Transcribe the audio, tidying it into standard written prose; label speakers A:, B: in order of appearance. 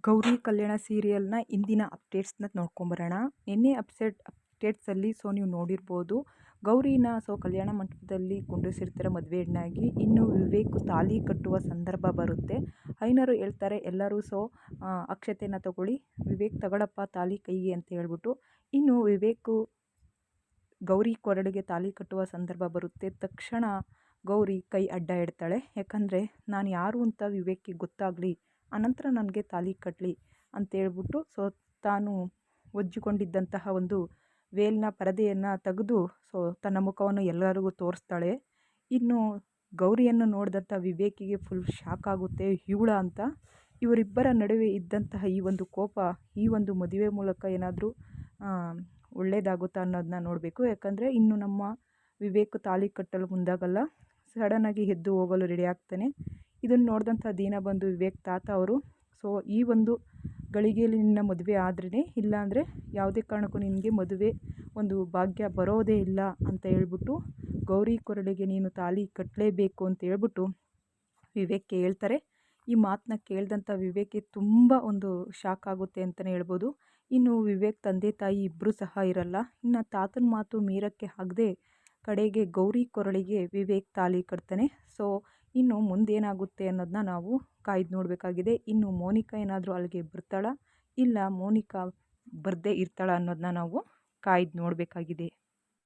A: ಗೌರಿ ಕಲ್ಯಾಣ ಸೀರಿಯಲ್ನ ಇಂದಿನ ಅಪ್ಡೇಟ್ಸ್ನ ನೋಡ್ಕೊಂಬರೋಣ. ನಿನ್ನೆ ಅಪ್ಡೇಟ್ಸಲ್ಲಿ ನೀವು ನೋಡಿರ್ಬೋದು, ಗೌರಿನ ಕಲ್ಯಾಣ ಮಂಟಪದಲ್ಲಿ ಕುಂಡಿಸಿರ್ತಾರೆ ಮದುವೆ ಹೆಣ್ಣಾಗಿ. ಇನ್ನು ವಿವೇಕ್ ತಾಲಿ ಕಟ್ಟುವ ಸಂದರ್ಭ ಬರುತ್ತೆ. ಐನರು ಹೇಳ್ತಾರೆ ಎಲ್ಲರೂ ಅಕ್ಷತೆನ ತಗೊಳ್ಳಿ, ವಿವೇಕ್ ತಗೊಳಪ್ಪ ತಾಲಿ ಕೈಗೆ ಅಂತ ಹೇಳ್ಬಿಟ್ಟು. ಇನ್ನು ವಿವೇಕು ಗೌರಿ ಕೊರಳಿಗೆ ತಾಲಿ ಕಟ್ಟುವ ಸಂದರ್ಭ ಬರುತ್ತೆ. ತಕ್ಷಣ ಗೌರಿ ಕೈ ಅಡ್ಡ ಇಡ್ತಾಳೆ. ಯಾಕಂದರೆ ನಾನು ಯಾರು ಅಂತ ವಿವೇಕ್ಗೆ ಗೊತ್ತಾಗಲಿ, ಅನಂತರ ನನಗೆ ತಾಲಿ ಕಟ್ಟಲಿ ಅಂತೇಳ್ಬಿಟ್ಟು ತಾನು ಒಜ್ಜಿಕೊಂಡಿದ್ದಂತಹ ಒಂದು ವೇಲ್ನ ಪರದೆಯನ್ನು ತೆಗೆದು ತನ್ನ ಮುಖವನ್ನು ಎಲ್ಲರಿಗೂ ತೋರಿಸ್ತಾಳೆ. ಇನ್ನು ಗೌರಿಯನ್ನು ನೋಡಿದಂಥ ವಿವೇಕಿಗೆ ಫುಲ್ ಶಾಕ್ ಆಗುತ್ತೆ. ಇವಳ ಅಂತ ಇವರಿಬ್ಬರ ನಡುವೆ ಇದ್ದಂತಹ ಈ ಒಂದು ಕೋಪ ಈ ಒಂದು ಮದುವೆ ಮೂಲಕ ಏನಾದರೂ ಒಳ್ಳೆಯದಾಗುತ್ತಾ ಅನ್ನೋದನ್ನ ನೋಡಬೇಕು. ಯಾಕಂದರೆ ಇನ್ನು ನಮ್ಮ ವಿವೇಕ್ ತಾಲಿ ಕಟ್ಟಲು ಮುಂದಾಗಲ್ಲ, ಸಡನ್ನಾಗಿ ಎದ್ದು ಹೋಗಲು ರೆಡಿ ಆಗ್ತಾನೆ. ಇದನ್ನು ನೋಡಿದಂಥ ದೀನಬಂಧು ವಿವೇಕ್ ತಾತ ಅವರು ಈ ಒಂದು ಗಳಿಗೆಯಲ್ಲಿ ನಿನ್ನ ಮದುವೆ ಆದ್ರೇ, ಇಲ್ಲಾಂದರೆ ಯಾವುದೇ ಕಾರಣಕ್ಕೂ ನಿನಗೆ ಮದುವೆ ಒಂದು ಭಾಗ್ಯ ಬರೋದೇ ಇಲ್ಲ ಅಂತ ಹೇಳ್ಬಿಟ್ಟು ಗೌರಿ ಕೊರಳಿಗೆ ನೀನು ತಾಲಿ ಕಟ್ಟಲೇಬೇಕು ಅಂತ ಹೇಳ್ಬಿಟ್ಟು ವಿವೇಕ್ಗೆ ಹೇಳ್ತಾರೆ. ಈ ಮಾತನ್ನ ಕೇಳಿದಂಥ ವಿವೇಕ್ಗೆ ತುಂಬ ಒಂದು ಶಾಕ್ ಆಗುತ್ತೆ ಅಂತಲೇ ಹೇಳ್ಬೋದು. ಇನ್ನು ವಿವೇಕ್ ತಂದೆ ತಾಯಿ ಇಬ್ಬರೂ ಸಹ ಇರಲ್ಲ. ಇನ್ನು ತಾತನ ಮಾತು ಮೀರಕ್ಕೆ ಆಗದೆ ಕಡೆಗೆ ಗೌರಿ ಕೊರಳಿಗೆ ವಿವೇಕ್ ತಾಲಿ ಕಟ್ತಾನೆ. ಇನ್ನು ಮುಂದೇನಾಗುತ್ತೆ ಅನ್ನೋದನ್ನ ನಾವು ಕಾಯ್ದು ನೋಡಬೇಕಾಗಿದೆ. ಇನ್ನು ಮೋನಿಕಾ ಏನಾದರೂ ಅಲ್ಲಿಗೆ ಬರ್ತಾಳಾ, ಇಲ್ಲ ಮೋನಿಕಾ ಬರದೇ ಇರ್ತಾಳ ಅನ್ನೋದನ್ನ ನಾವು ಕಾಯ್ದು ನೋಡಬೇಕಾಗಿದೆ.